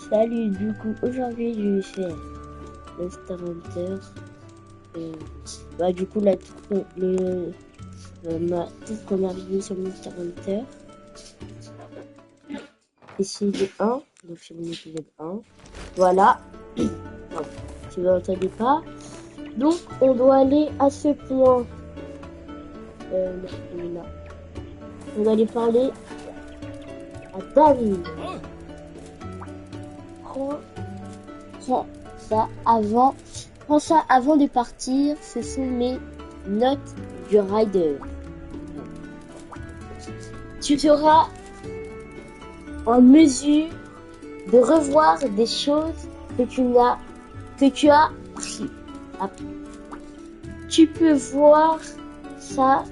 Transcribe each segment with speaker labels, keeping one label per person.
Speaker 1: Salut, du coup, aujourd'hui, je vais faire Monster Hunter. Du coup, ma toute première vidéo sur Monster Hunter. Ici, le 1, donc c'est mon épisode 1. Voilà. Non, si vous n'entendez pas. Donc, on doit aller à ce point. Là. On va aller parler à Dan. Prends ça avant de partir. Ce sont mes notes du rider. Tu seras en mesure de revoir des choses que tu as appris. Tu peux voir ça.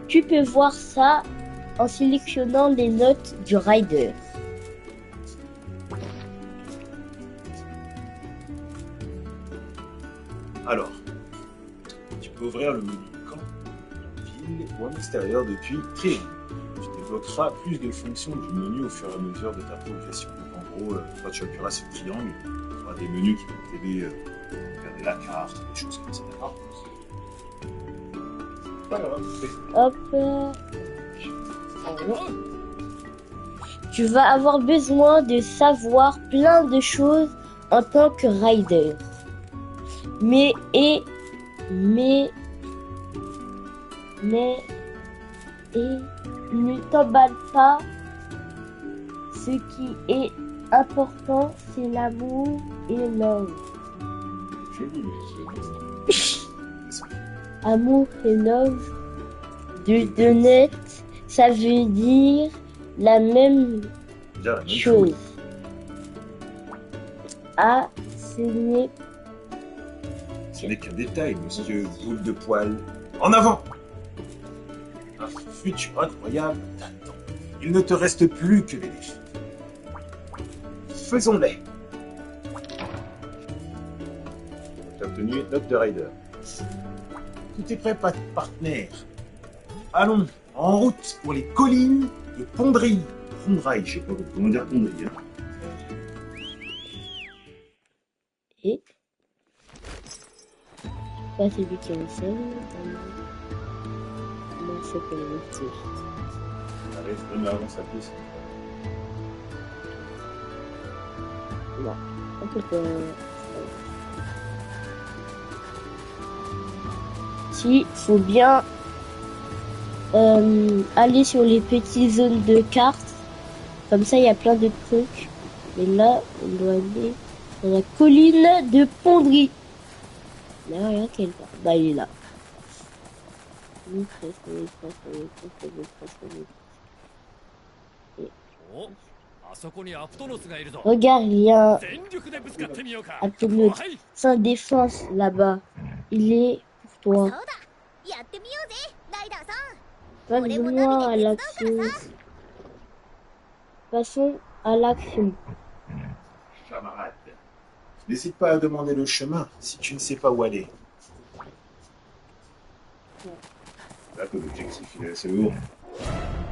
Speaker 1: Tu peux voir ça en sélectionnant les notes du rider.
Speaker 2: Alors, tu peux ouvrir le menu camp, ville ou en extérieur depuis Triangle. Tu débloqueras plus de fonctions du menu au fur et à mesure de ta progression. Donc en gros, quand tu appuieras sur triangle, tu auras des menus qui vont t'aider à regarder la carte, des choses comme ça. Voilà,
Speaker 1: Hop. Tu vas avoir besoin de savoir plein de choses en tant que rider. Mais ne t'emballe pas. Ce qui est important, c'est l'amour et love. Amour et love de net, ça veut dire la même chose. Ah, ce n'est
Speaker 2: qu'un détail, monsieur boule de poil. En avant! Un futur incroyable t'attend. Il ne te reste plus que les défis. Faisons-les. Tu as obtenu une note de rider. Tout est prêt, partenaire. Allons, en route pour les collines de Pondry. Pondry, je sais pas comment dire Pondry. Hein.
Speaker 1: Et pas celui qui est le seul. Non, c'est pour le métier.
Speaker 2: Arrive vraiment avant sa piste.
Speaker 1: Non, on peut pas. Si, faut bien aller sur les petites zones de cartes. Comme ça, il y a plein de trucs. Et là, on doit aller dans la colline de Pondry. Là, regarde quelle part. Bah, il est là. Regarde, il y a un Aptonos sans défense là-bas. Il est pour toi. Passe-moi à l'action. Passons à l'action.
Speaker 2: Camarade, n'hésite pas à demander le chemin si tu ne sais pas où aller. Là que l'objectif il est assez lourd.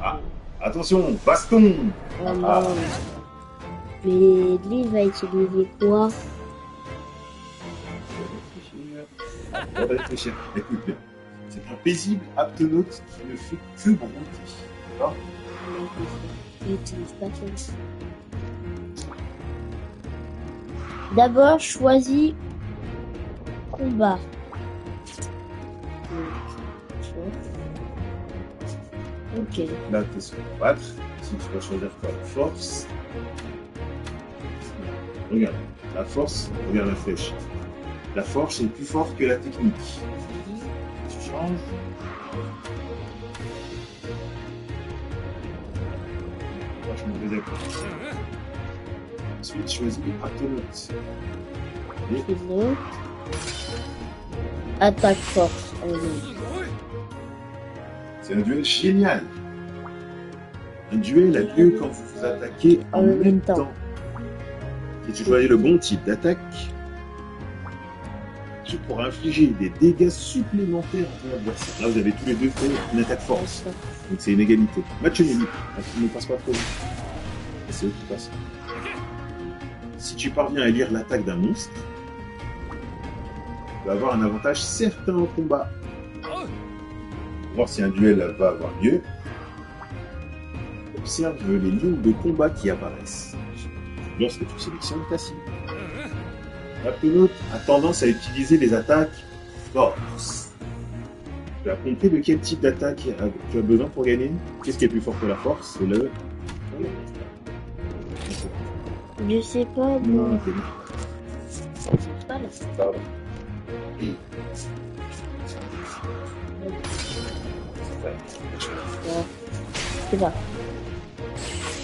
Speaker 2: Ah, attention, baston!
Speaker 1: Oh non. Mais lui il va utiliser quoi?
Speaker 2: On va réfléchir. Écoute bien. C'est un paisible aptonaute qui ne fait que bronzer. D'accord?
Speaker 1: Il utilise pas ça. D'abord, choisis combat. Ok.
Speaker 2: Là, tu es sur combattre. Si tu vas choisir quoi? La force. Regarde. La force, regarde la flèche. La force est plus forte que la technique. Tu changes. Franchement, je vais d'accord. Ensuite, choisis aptonaute.
Speaker 1: Aptonaute. Attaque force.
Speaker 2: C'est un duel génial. Un duel a lieu quand vous vous attaquez en même temps. Si tu choisis le bon type d'attaque, tu pourras infliger des dégâts supplémentaires à ton adversaire. Là, vous avez tous les deux fait une attaque force. Donc c'est une égalité. Match nul. Tu ne passe pas trop vite. C'est eux qui passent. Si tu parviens à lire l'attaque d'un monstre, tu vas avoir un avantage certain au combat. Pour voir si un duel va avoir lieu, observe les lignes de combat qui apparaissent lorsque tu sélectionnes ta cible. La pelote a tendance à utiliser les attaques force. Tu as compris de quel type d'attaque tu as besoin pour gagner? Qu'est-ce qui est plus fort que la force? C'est le...
Speaker 1: Je sais pas,
Speaker 2: Non,
Speaker 1: moi.
Speaker 2: c'est bon.
Speaker 1: Voilà.
Speaker 2: Pardon.
Speaker 1: Ouais. C'est pas.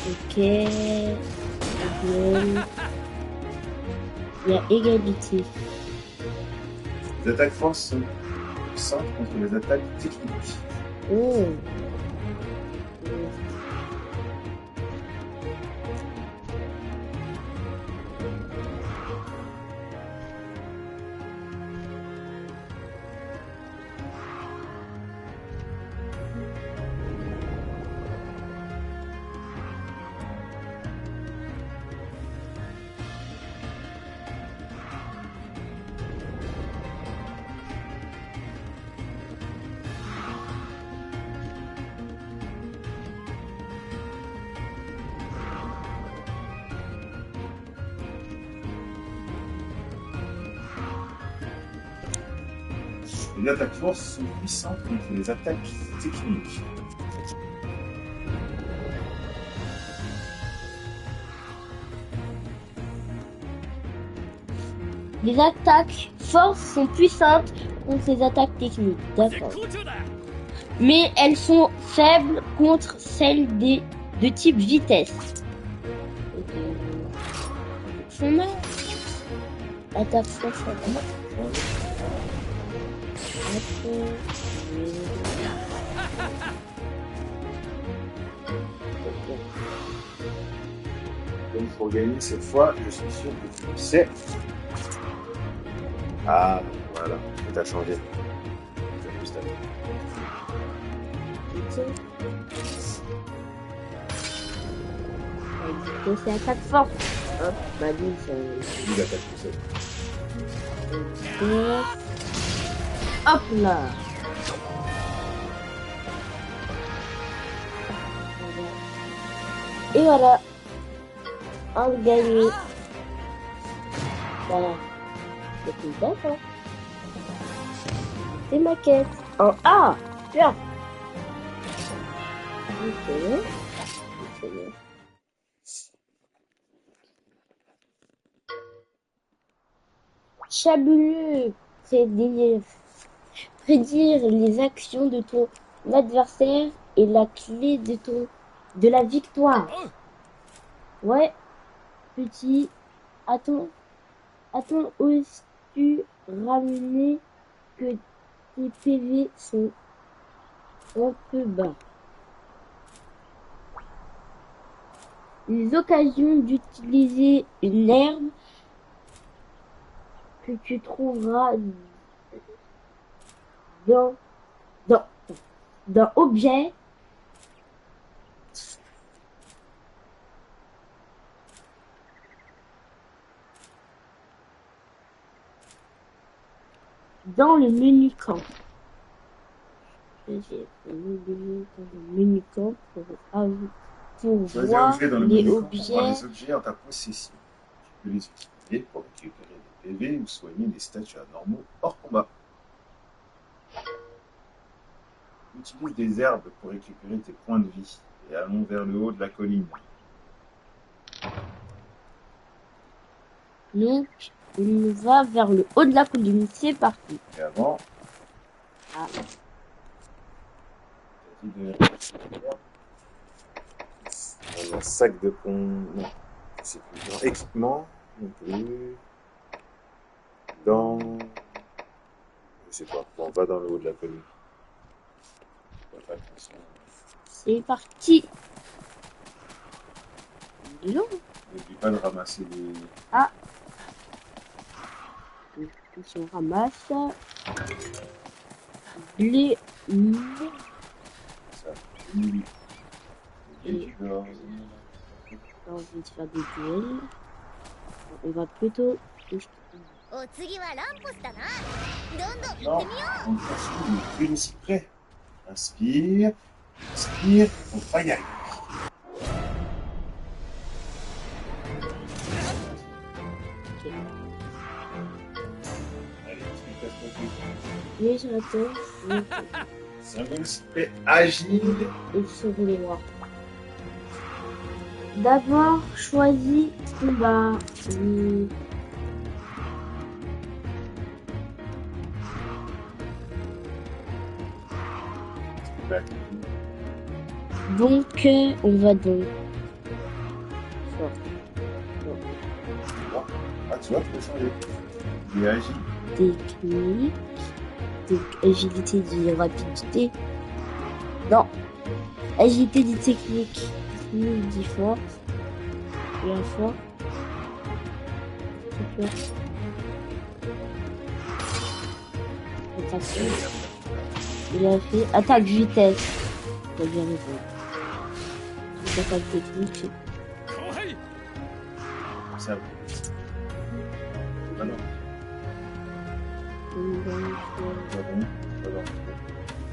Speaker 1: Ok. Duel. Il y a égalité.
Speaker 2: Les attaques force sont puissantes contre les attaques techniques.
Speaker 1: Oh.
Speaker 2: Les attaques force sont puissantes contre les attaques techniques.
Speaker 1: Les attaques force sont puissantes contre les attaques techniques. D'accord. Mais elles sont faibles contre celles de type vitesse. Son attaque force.
Speaker 2: Donc pour gagner cette fois, je suis sûr que tu le sais. Ah, voilà, tout a changé.
Speaker 1: C'est attaque force. Hop, bah lui,
Speaker 2: Il attaque tout seul.
Speaker 1: hop là. Et voilà. On gagne. Voilà. C'est tout d'accord. C'est ma quête. En A. Tiens. C'est bon. Chabuleux. Prédire les actions de ton adversaire est la clé de la victoire. Ouais, petit. A-t-on ose-tu ramener que tes PV sont un peu bas? Les occasions d'utiliser une herbe que tu trouveras dans d'un objet dans le menu camp. J'ai dans le menu camp pour
Speaker 2: Choisis un
Speaker 1: voir
Speaker 2: objet dans le
Speaker 1: les
Speaker 2: menu camp pour voir
Speaker 1: objets.
Speaker 2: les objets en ta possession. Tu peux les utiliser pour récupérer des PV ou soigner des statuts anormaux hors combat. Utilise des herbes pour récupérer tes points de vie et allons vers le haut de la colline.
Speaker 1: Donc, on va vers le haut de la colline. C'est parti.
Speaker 2: Et avant,
Speaker 1: Ah.
Speaker 2: un sac de pont. Non, c'est plus dans équipement. Non plus. Dans. Je sais pas. Bon, on va dans le haut de la colline.
Speaker 1: C'est parti. Non.
Speaker 2: N'oublie pas de ramasser les...
Speaker 1: Ah. Si on ramasse. Blé.
Speaker 2: Ça. Oui.
Speaker 1: Et
Speaker 2: Tu vas...
Speaker 1: j'ai envie de faire des duels. On va plutôt.
Speaker 3: お次はランポスだな。どんどん
Speaker 2: Non,
Speaker 3: 行ってみよ
Speaker 2: on continue, plus aussi près. Inspire, inspire, on va y arriver. Allez, tu passes pas plus.
Speaker 1: Oui, sur la terre.
Speaker 2: Symbole aussi près, agile.
Speaker 1: Et sur les rois. D'abord, choisis combat. Donc, on va donc.
Speaker 2: Ah, tu vois, tu peux changer. Il est agile.
Speaker 1: Technique. Donc, agilité dit rapidité. Non. Agilité dit technique. Technique dit force. Et la force. Super. Attraction. Il a fait attaque vitesse. Il a bien raison. Attaque technique.
Speaker 2: Ça va. Ah non. Pardon.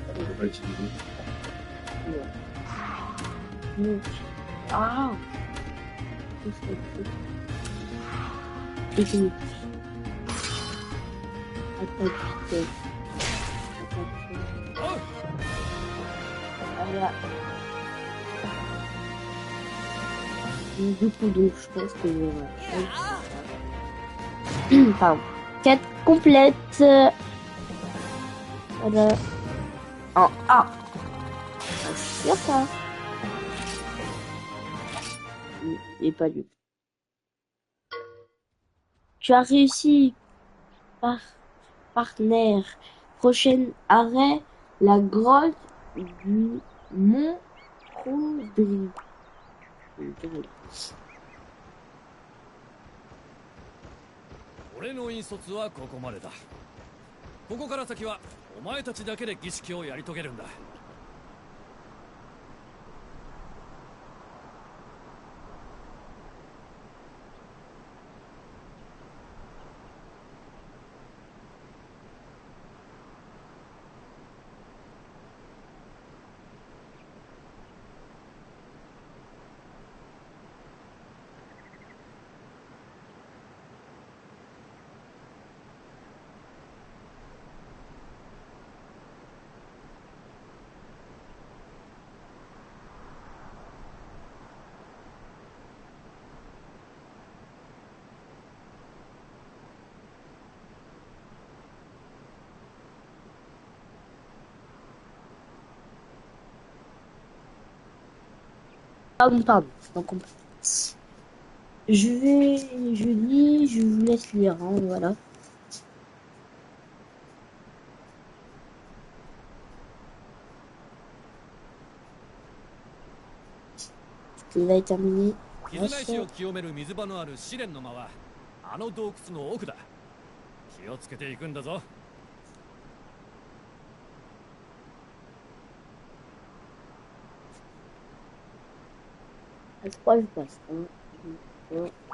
Speaker 2: On ne peut pas utiliser.
Speaker 1: Ah. Technique. Attaque vitesse. Voilà. Du coup, donc, je pense que pardon. Quête complète. Voilà. En A. C'est bien ça. Il n'est pas lu. Tu as réussi. Partenaire. Prochain arrêt, la grotte du Mont Rodrigue.
Speaker 4: 俺の引率はここまでだ。ここから先はお前たちだけで儀式をやり遂げるんだ。
Speaker 1: Pardon. Donc, je lis, je vous laisse lire, hein, voilà. Il va être terminé.
Speaker 4: 絆石を清める水場のある試練の間はあの洞窟の奥だ。気をつけていくんだぞ。
Speaker 1: 3, je passe.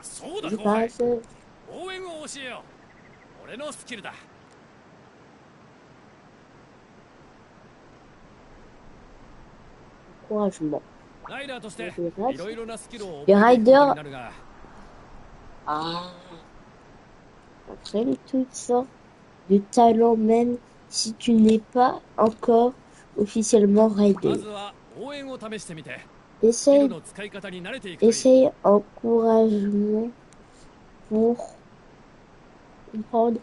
Speaker 4: そうだ
Speaker 1: Je
Speaker 4: 後輩。
Speaker 1: passe.
Speaker 4: 応援を教えよう。俺のスキルだ。
Speaker 1: Encouragement.
Speaker 4: ライダーとしていろいろなスキルを
Speaker 1: Les
Speaker 4: 覚えていくこと
Speaker 1: riders.
Speaker 4: になるが。
Speaker 1: Ah. Entraîne toutes sortes de talents, même si tu n'es pas encore officiellement
Speaker 4: ま
Speaker 1: rider.
Speaker 4: ずは応援を試してみて。
Speaker 1: Essaye,
Speaker 4: の使い方に慣れていくといい。
Speaker 1: essaye encouragement pour comprendre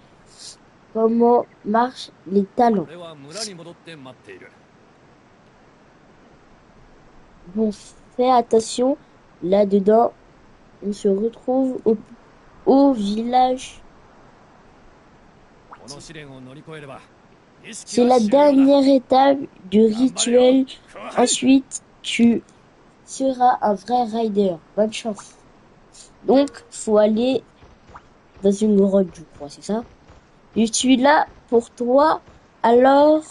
Speaker 1: comment marchent les talents.
Speaker 4: 俺は村に戻って待っている。
Speaker 1: Bon, fais attention, là-dedans, on se retrouve au village.
Speaker 4: この試練を乗り越えれば。
Speaker 1: C'est la dernière étape du rituel. Ensuite, tu seras un vrai rider. Bonne chance. Donc, faut aller dans une grotte, je crois, c'est ça? Je suis là pour toi, alors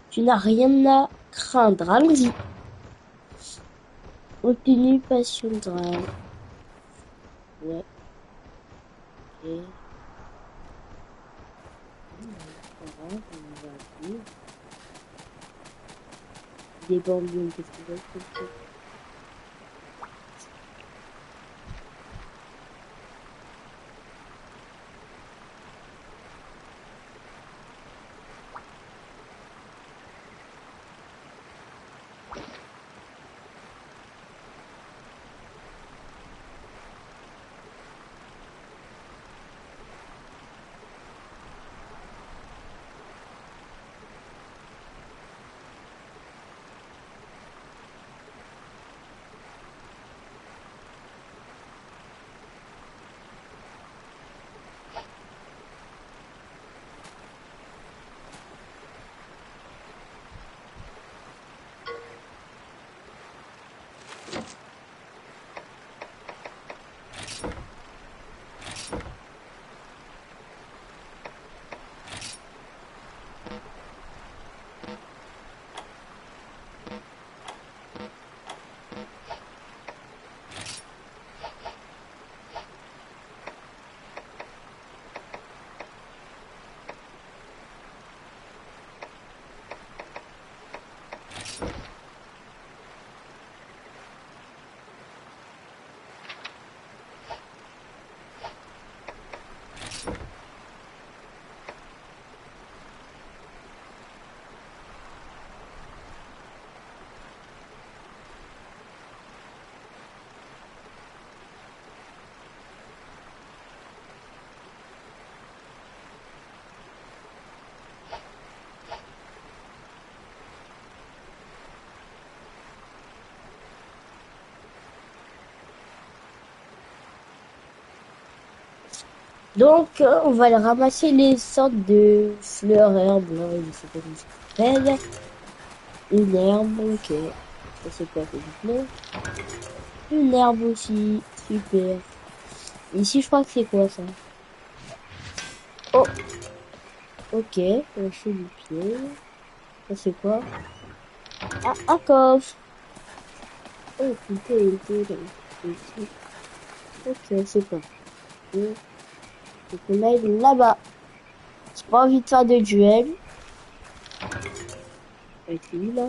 Speaker 1: tu n'as rien à craindre. Allons-y. Obtenu passion grave. Ouais, ok. Voilà, on va aller. Des bambous, qu'est-ce que c'est? Donc, on va ramasser les sortes de fleurs, herbes, là, je sais pas comment ça s'appelle. Une herbe, ok. Ça c'est quoi, c'est du bleu. Une herbe aussi, super. Ici, je crois que c'est quoi ça? Oh, ok, lâcher du pied. Ça c'est quoi? Ah, un coffre. Oh putain, il était là. Ici. Ok, c'est pas. Donc on aille là-bas. J'ai pas envie de faire de duel. Avec lui là.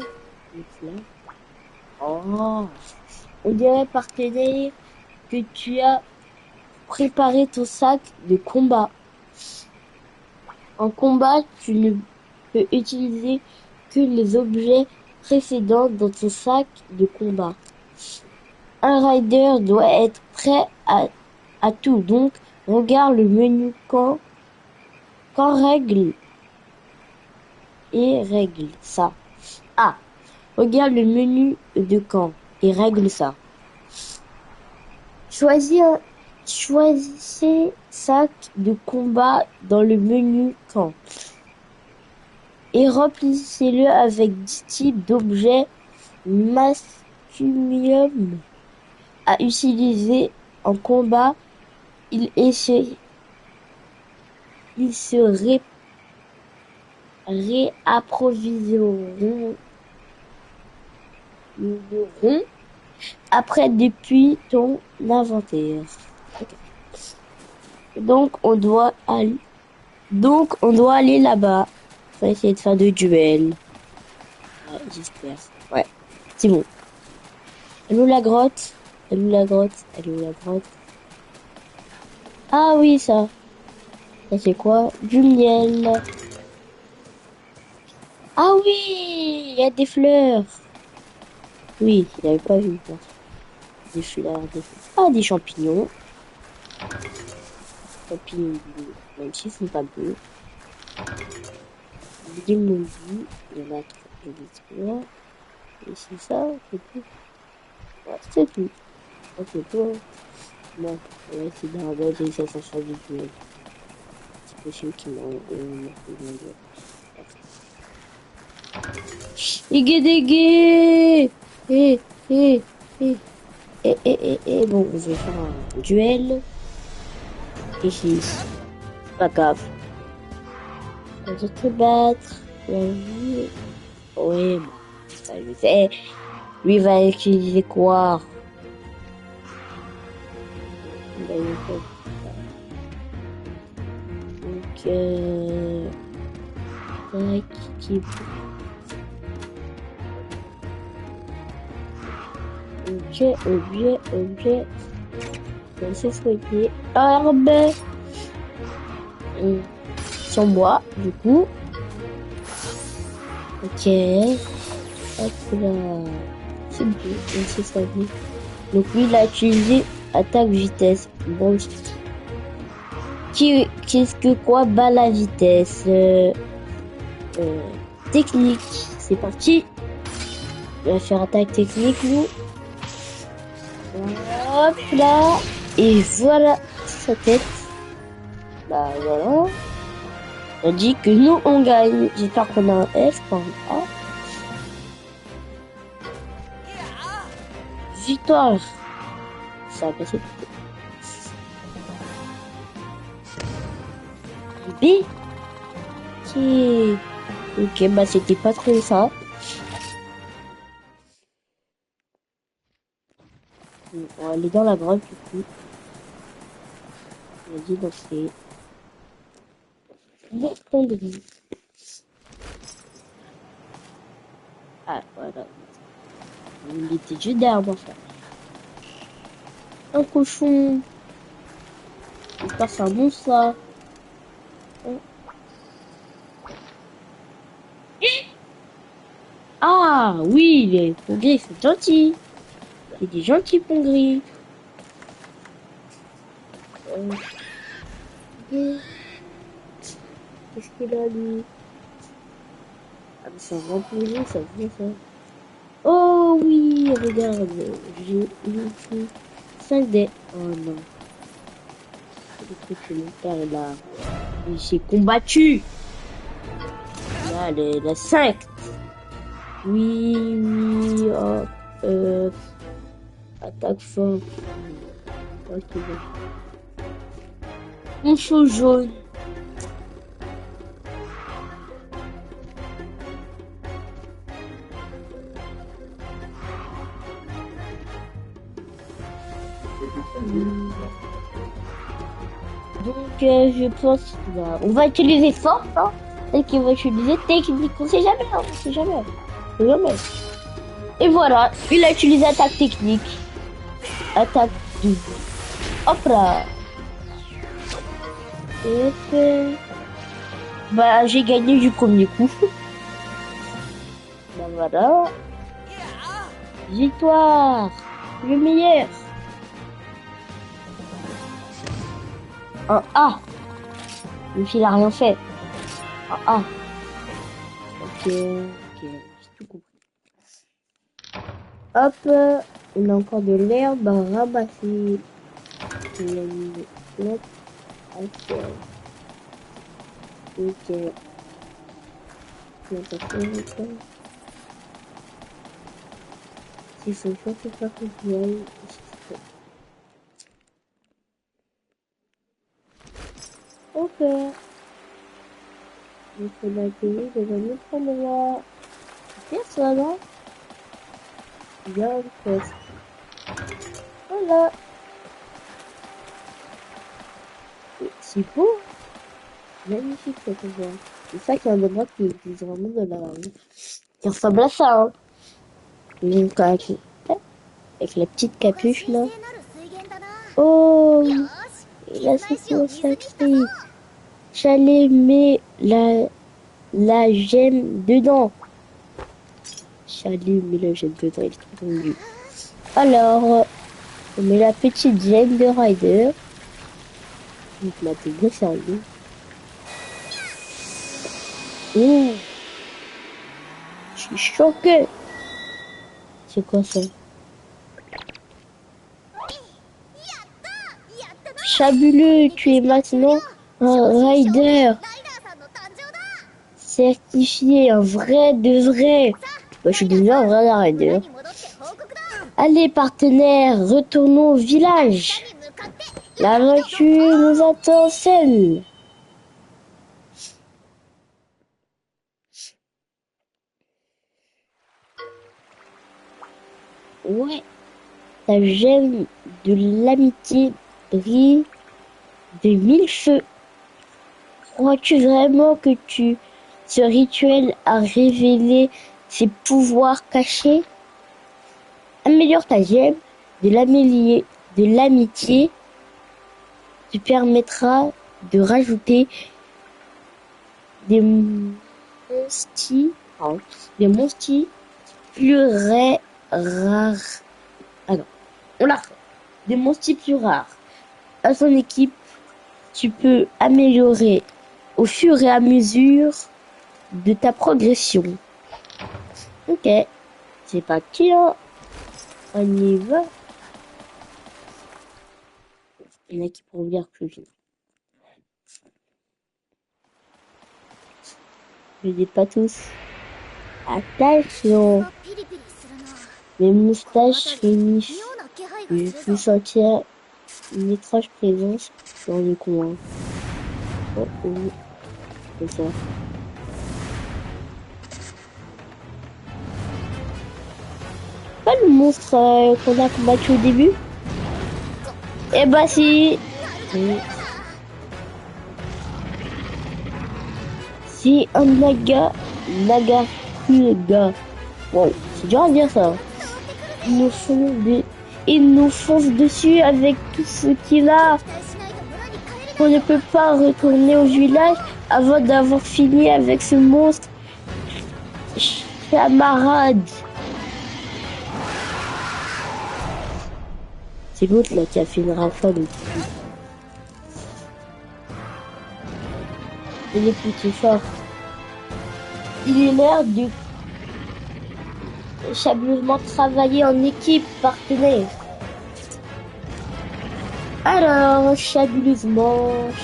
Speaker 1: Avec là. Oh. On dirait partenaire que tu as préparé ton sac de combat. En combat, tu ne peux utiliser que les objets précédents dans ton sac de combat. Un rider doit être prêt à tout. Donc, regarde le menu quand règle et règle ça. Ah, regarde le menu de camp et règle ça. Choisissez sac de combat dans le menu camp et remplissez-le avec 10 types d'objets masculium à utiliser en combat. Ils se réapprovisionneront après depuis ton inventaire. Okay. Donc on doit aller là-bas. On va essayer de faire de duel. Ouais, j'espère. Ouais, c'est bon. Elle est où la grotte? Elle est où la grotte? Elle est où la grotte? Ah oui, ça. Ça c'est quoi? Du miel. Ah oui, il y a des fleurs. Oui, il n'avait pas vu. Quoi. Des fleurs, Ah, des champignons. Champignons bleus, même s'ils sont pas bleus. Des moldus, il y en a trop, je dis trois. Et c'est ça, c'est tout. Ouais, c'est tout. Ok, bon. Bon, on va essayer de ramasser ça sans faire du duel. C'est possible qu'ils m'ont Igué dégué. Eh. Bon, je vais faire un duel. Ici. C'est pas grave. On va te battre. La vie. Oui, bon, ça je sais. Lui il va utiliser quoi? Il va utiliser quoi? Donc, tac, qui... objet. On sait soigner. Arbre. Sans bois, du coup. Ok. Hop là. C'est bon, on sait soigner. Donc lui, il a utilisé attaque vitesse. Bon, qu'est-ce que quoi bat la vitesse technique. C'est parti. On va faire attaque technique, nous. Hop là. Et voilà sa tête. Bah voilà. On dit que nous on gagne. J'espère qu'on a un F, pas un A. Victoire. Ça a passé. B. Ok, bah c'était pas trop ça. On va aller dans la grotte du coup. On a dit danser. Bon, fonderie. Ah, voilà. Il était juste derrière moi, ça. Un cochon. J'espère que c'est un bon ça. Ah, oui, les pongris sont gentils. C'est des gentils pongris. Qu'est-ce qu'il a, lui? Ah, mais c'est un grand pongris, ça vient ça. Oh oui, regarde, j'ai eu 5 dés. Oh non. Le truc que mon père là. Il s'est combattu. Là, la 5. Oui, oh, attaque fort. Ok, bon. Poncho jaune. Donc, je pense on va utiliser force, hein. Et qu'il va utiliser technique. On sait jamais, hein. On sait jamais. On sait jamais. Et voilà, il a utilisé attaque technique. Attaque double. Hop là. Et fait... Bah, j'ai gagné du premier coup. Bah voilà. Victoire. Le meilleur. Un A. Même s'il a rien fait. Un A. Ok, j'ai tout compris. Hop, on a encore de l'herbe à ramasser. Il y a une plante à faire. Ok. Plante à faire. Il faut surtout pas que j'y aille. Ok. Il faut l'accueillir dans un autre endroit. C'est ça, non? Il y a une quest. Voilà. C'est beau. Magnifique cet endroit. C'est ça qui est un endroit qui existe vraiment de la... qui ressemble à ça, hein. Donc avec la petite capuche là. Oh, là c'est sacré. J'allais mettre la gemme dedans. J'allais mettre la gemme dedans, il est trop tendu. Alors, on met la petite gemme de Rider. Donc là, t'es bien sérieux. Oh, je suis choqué. C'est quoi ça? Fabuleux, tu es maintenant un rider certifié, un vrai de vrai. Bah, je suis devenu un vrai rider. Allez, partenaire, retournons au village.
Speaker 3: に向かって
Speaker 1: L'aventure nous attend seule. Ouais, ta gemme de l'amitié brille de mille feux. Crois-tu vraiment que ce rituel a révélé ses pouvoirs cachés? Améliore ta gemme de l'amitié te permettra de rajouter des monstis plus rares. Ah non, on l'a refait. Des monstis plus rares. À son équipe, tu peux améliorer au fur et à mesure de ta progression. Ok, c'est parti, hein. On y va. Il y en a qui pourront dire plus vite. Je dis pas tous. Attention,
Speaker 3: ピリピリするな
Speaker 1: mes moustaches réunissent.
Speaker 3: 妙な気配が
Speaker 1: Je
Speaker 3: す
Speaker 1: peux
Speaker 3: るぞ
Speaker 1: sentir une étrange présence dans le coin. Oh, oh. C'est ça. Pas le monstre qu'on a combattu au début? Eh bah si. Oui. C'est un Nagakuga. Wow, c'est dur à dire ça. Il nous fonce dessus avec tout ce qu'il a.
Speaker 3: 期待しないと村に帰れ
Speaker 1: On ne peut pas retourner au village avant d'avoir fini avec ce monstre camarade. C'est l'autre là qui a fait une rafale. Il est plutôt fort. Il a l'air de chableusement travailler en équipe partenaire. Alors, chabuleusement, je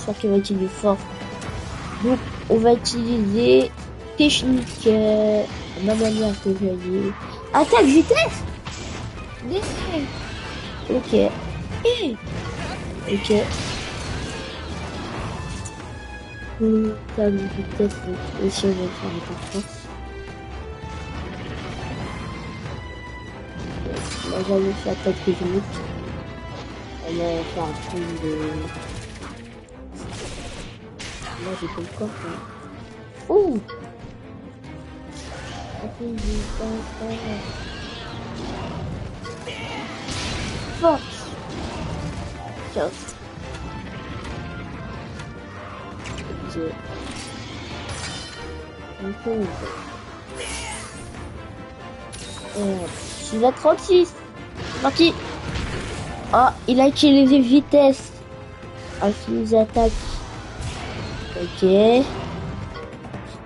Speaker 1: crois qu'il va utiliser fort. Donc, on va utiliser technique, ma manière que je dis. Attaque vitesse! Ok. Ok. Attaque vitesse, aussi on va faire attaque force. On va jamais fait attaque technique. On va faire un truc de... Là, j'ai pas le corps. Ouh! Force! Tiens. Il a 36. C'est parti. Oh, il a utilisé vitesse. Infuse attaque. Ok.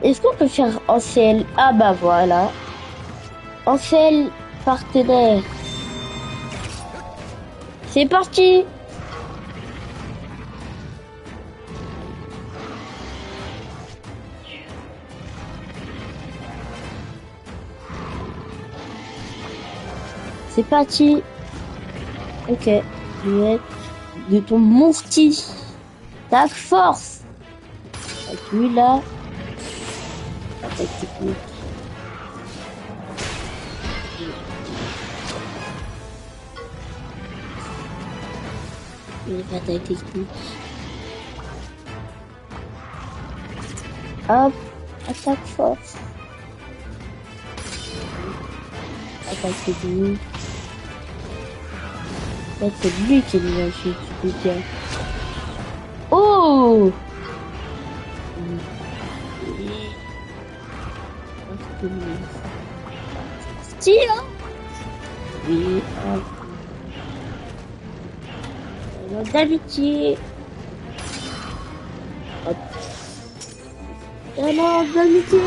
Speaker 1: Est-ce qu'on peut faire Ancel? Ah bah voilà. Ancel partenaire. C'est parti. C'est parti. Ok. Je vais être de ton monsti. Ta force. Avec lui là. Attaque technique. Une attaque technique. Hop. Attaque force. Attaque technique. Là, c'est lui qui est déjà fait, tu peux dire. Oh! Style, hein? Oui, d'amitié. Hop. Alors, d'amitié.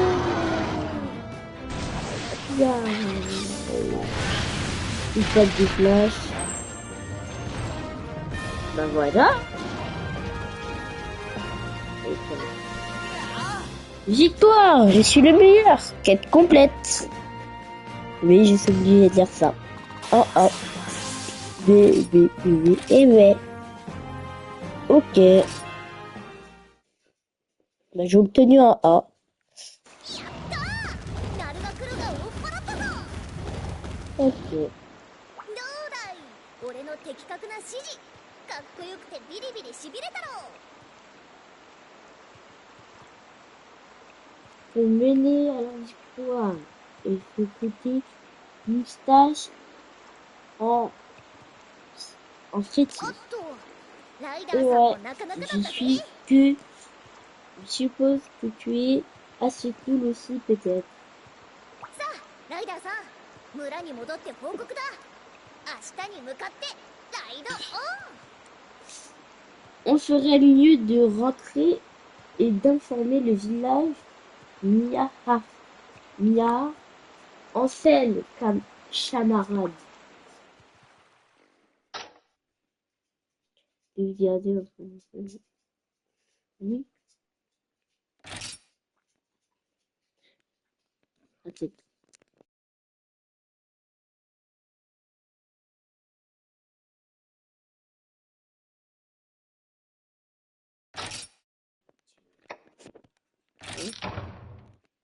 Speaker 1: Il fait des flashs. Ben voilà. Victoire, je suis le meilleur. Quête complète. Oui, j'ai oublié de dire ça. Oh oh. B, B, B, B, et ouais. Ok. Bah, j'ai obtenu un A.
Speaker 3: ナルガクルが追っ払ったぞ。
Speaker 1: Ok.
Speaker 3: どうだい、俺の的確な指示。かっこよくてビリビリしびれたろ。
Speaker 1: Pour mener à la victoire, il faut côté moustache en, en
Speaker 3: おっ
Speaker 1: frétille.
Speaker 3: と、ライダ
Speaker 1: Et
Speaker 3: ーさんも
Speaker 1: ouais,
Speaker 3: なかなかだ
Speaker 1: je
Speaker 3: ったぜ。
Speaker 1: suis que, je suppose que tu es assez cool aussi peut-être.
Speaker 3: さあ、ライダーさん、村に戻って報告だ。明日に向かってライドオン。
Speaker 1: On ferait mieux de rentrer et d'informer le village Miyahar, Miyahar en scène comme chamarade. De garder l'information. Oui, attends.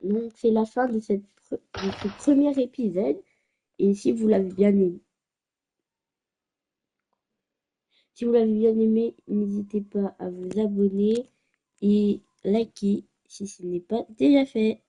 Speaker 1: Donc c'est la fin de de ce premier épisode. Et si vous l'avez bien aimé, si vous l'avez bien aimé, n'hésitez pas à vous abonner et liker si ce n'est pas déjà fait.